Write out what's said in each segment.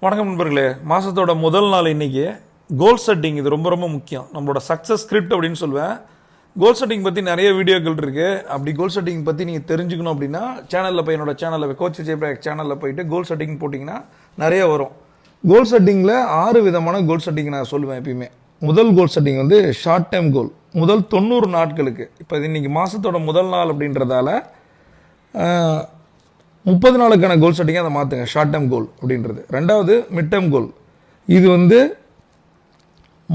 வணக்கம் நண்பர்களே. மாதத்தோட முதல் நாள் இன்றைக்கி கோல் செட்டிங். இது ரொம்ப ரொம்ப முக்கியம். நம்மளோட சக்ஸஸ் ஸ்கிரிப்ட் அப்படின்னு சொல்லுவேன். கோல் செட்டிங் பற்றி நிறைய வீடியோக்கள் இருக்குது. அப்படி கோல் செட்டிங் பற்றி நீங்கள் தெரிஞ்சுக்கணும் அப்படின்னா சேனலில் போய் என்னோட சேனலில் போய் கோச் விஜய் சேனலில் போயிட்டு கோல் செட்டிங் போட்டிங்கன்னா நிறைய வரும். கோல் செட்டிங்கில் 6 விதமான கோல் செட்டிங் நான் சொல்லுவேன் எப்பயுமே. முதல் கோல் செட்டிங் வந்து ஷார்ட் டைம் கோல், முதல் 90 நாட்களுக்கு. இப்போ இது இன்றைக்கி மாதத்தோட முதல் நாள் அப்படின்றதால 30 நாளுக்கான கோல் செட்டிங்கை அதை மாற்றுங்க. ஷார்ட் டைம் கோல் அப்படின்றது. ரெண்டாவது மிட் டைம் கோல். இது வந்து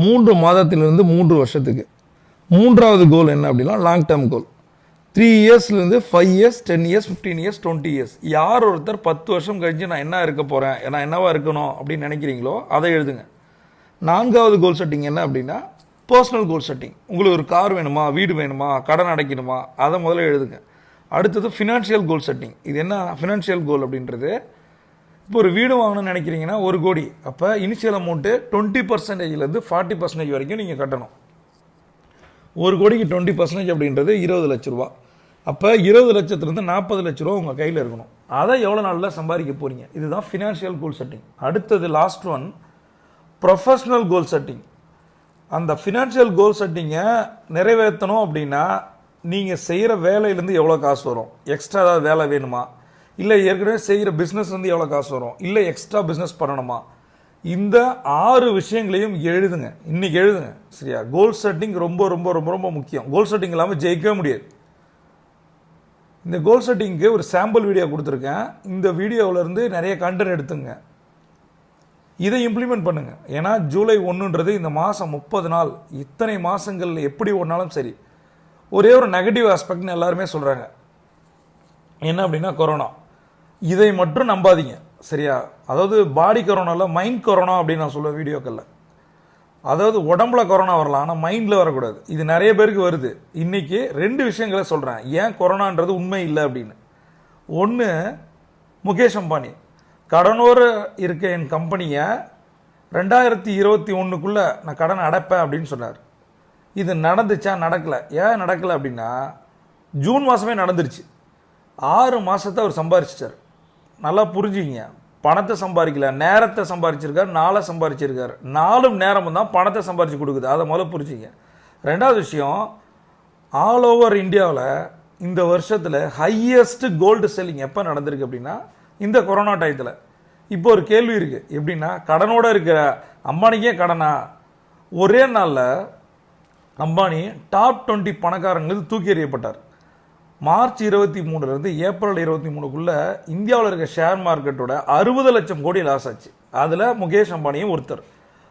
3 மாதத்திலிருந்து 3 வருஷத்துக்கு. மூன்றாவது கோல் என்ன அப்படின்னா long term goal. 3 இயர்ஸ்லேருந்து 5 years, 10 years, 15 years, 20 years. யார் ஒருத்தர் 10 வருஷம் கழிச்சு நான் என்ன இருக்க போகிறேன், நான் என்னவா இருக்கணும் அப்படின்னு நினைக்கிறீங்களோ அதை எழுதுங்க. 4வது கோல் செட்டிங் என்ன அப்படின்னா பர்சனல் கோல் செட்டிங். உங்களுக்கு ஒரு கார் வேணுமா, வீடு வேணுமா, கடன் அடைக்கணுமா, அதை முதல்ல எழுதுங்க. அடுத்தது ஃபினான்ஷியல் கோல் செட்டிங். இது என்ன ஃபினான்ஷியல் கோல் அப்படின்றது, இப்போ ஒரு வீடு வாங்கணும்னு நினைக்கிறீங்கன்னா 1 கோடி, அப்போ இனிஷியல் அமௌண்ட்டு 20%லேருந்து 40% வரைக்கும் நீங்கள் கட்டணும். 1 கோடிக்கு 20% அப்படின்றது 20 லட்ச ரூபா. அப்போ 20 லட்சத்துலேருந்து 40 லட்ச ரூபா உங்கள் கையில் இருக்கணும். அதை எவ்வளோ நாளில் சம்பாதிக்க போகிறீங்க, இதுதான் ஃபினான்ஷியல் கோல் செட்டிங். அடுத்தது லாஸ்ட் ஒன் ப்ரொஃபஷ்னல் கோல் செட்டிங். அந்த ஃபினான்ஷியல் கோல் செட்டிங்கை நிறைவேற்றணும் அப்படின்னா நீங்கள் செய்கிற வேலையிலேருந்து எவ்வளோ காசு வரும், எக்ஸ்ட்ரா ஏதாவது வேலை வேணுமா, இல்லை ஏற்கனவே செய்கிற பிஸ்னஸ்லேருந்து எவ்வளோ காசு வரும், இல்லை எக்ஸ்ட்ரா பிஸ்னஸ் பண்ணணுமா, இந்த 6 விஷயங்களையும் எழுதுங்க. இன்றைக்கி எழுதுங்க, சரியா? கோல் செட்டிங் ரொம்ப ரொம்ப ரொம்ப ரொம்ப முக்கியம். கோல் செட்டிங் இல்லாமல் ஜெயிக்கவே முடியாது. இந்த கோல் செட்டிங்க்கு ஒரு சாம்பிள் வீடியோ கொடுத்துருக்கேன். இந்த வீடியோவிலேருந்து நிறைய கண்டென்ட் எடுத்துங்க. இதை இம்ப்ளிமெண்ட் பண்ணுங்கள். ஏன்னா ஜூலை 1ன்றது இந்த மாதம் 30 நாள். இத்தனை மாதங்கள் எப்படி ஒன்றாலும் சரி, ஒரே ஒரு நெகட்டிவ் ஆஸ்பெக்ட்னு எல்லாருமே சொல்கிறாங்க. என்ன அப்படின்னா கொரோனா. இதை மட்டும் நம்பாதீங்க, சரியா? அதாவது பாடி கொரோனாவில் மைண்ட் கொரோனா அப்படின்னு நான் சொல்லுவேன் வீடியோக்களில். அதாவது உடம்புல கொரோனா வரலாம், ஆனால் மைண்டில் வரக்கூடாது. இது நிறைய பேருக்கு வருது. இன்றைக்கி 2 விஷயங்களை சொல்கிறேன் ஏன் கொரோனான்றது உண்மை இல்லை அப்படின்னு. ஒன்று, முகேஷ் அம்பானி கடனோடு இருக்க என் கம்பெனியை 2021க்குள்ளே நான் கடன் அடைப்பேன் அப்படின்னு சொன்னார். இது நடந்துச்சா? நடக்கலை. ஏன் நடக்கலை அப்படின்னா ஜூன் மாதமே நடந்துருச்சு. 6 மாதத்தை அவர் சம்பாரிச்சிட்டார். நல்லா புரிஞ்சுக்கிங்க. பணத்தை சம்பாதிக்கல, நேரத்தை சம்பாதிச்சிருக்கார், நாளை சம்பாதிச்சிருக்கார். 4 நேரமும் தான் பணத்தை சம்பாரித்து கொடுக்குது. அதை முதல்ல புரிஞ்சுங்க. ரெண்டாவது விஷயம், ஆல் ஓவர் இந்தியாவில் இந்த வருஷத்தில் ஹையஸ்ட் கோல்டு செல்லிங் எப்போ நடந்திருக்கு அப்படின்னா இந்த கொரோனா டயத்தில். இப்போ ஒரு கேள்வி இருக்குது, எப்படின்னா கடனோடு இருக்கிற அம்பானிக்கே கடனா? ஒரே நாளில் அம்பானி டாப் 20 பணக்காரங்களுக்கு தூக்கி எறியப்பட்டார். மார்ச் 23லேருந்து ஏப்ரல் 23க்குள்ளே இந்தியாவில் இருக்க ஷேர் மார்க்கெட்டோட 60 லட்சம் கோடி லாஸ் ஆச்சு. அதில் முகேஷ் அம்பானியும் ஒருத்தர்.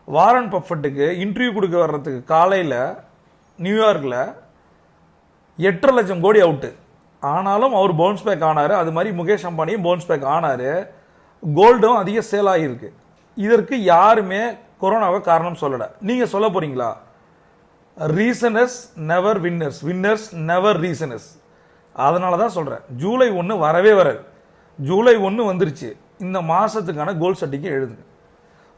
வாரன் பஃபெட்டுக்கு இன்டர்வியூ கொடுக்க வர்றதுக்கு காலையில் நியூயார்க்கில் 8.5 லட்சம் கோடி அவுட்டு. ஆனாலும் அவர் பவுன்ஸ் பேக் ஆனார். அது மாதிரி முகேஷ் அம்பானியும் பவுன்ஸ் பேக் ஆனார். கோல்டும் அதிக சேல் ஆகியிருக்கு. இதற்கு யாருமே கொரோனாவை காரணம் சொல்லலை. நீங்கள் சொல்ல போகிறீங்களா? ரீசனஸ் நெவர் வின்னர்ஸ், வின்னர்ஸ் நெவர் ரீசனஸ். அதனால தான் சொல்கிறேன், ஜூலை 1 வரவே வராது. ஜூலை 1 வந்துருச்சு. இந்த மாதத்துக்கான கோல் செட்டிங்கை எழுதுங்க.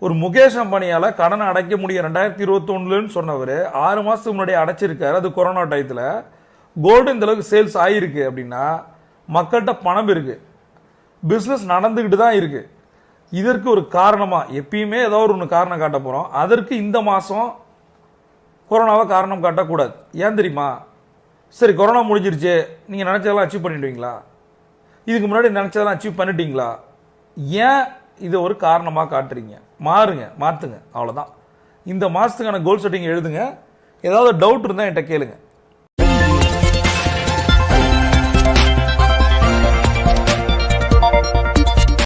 ஒரு முகேஷ் அம்பானியால் கடனை அடைக்க முடியும் 2021ன்னு சொன்னவர் 6 மாதத்துக்கு முன்னாடி அடைச்சிருக்காரு. அது கொரோனா டயத்தில். கோல்டு இந்த அளவுக்கு சேல்ஸ் ஆகிருக்கு அப்படின்னா மக்கள்கிட்ட பணம் இருக்குது, பிஸ்னஸ் நடந்துக்கிட்டு தான் இருக்குது. இதற்கு ஒரு காரணமாக எப்பயுமே ஏதோ ஒரு காரணம் காட்ட போகிறோம். அதற்கு இந்த மாதம் கொரோனாவை காரணம் காட்டக்கூடாது. ஏன் தெரியுமா? சரி, கொரோனா முடிஞ்சிருச்சு, நீங்கள் நினச்சதெல்லாம் அச்சீவ் பண்ணிடுவீங்களா? இதுக்கு முன்னாடி நினச்சதெல்லாம் அச்சீவ் பண்ணிட்டீங்களா? ஏன் இதை ஒரு காரணமாக காட்டுறீங்க? மாற்றுங்க, அவ்வளோதான். இந்த மாதத்துக்கான கோல் செட்டிங் எழுதுங்க. ஏதாவது டவுட் இருந்தால் என்கிட்ட கேளுங்க.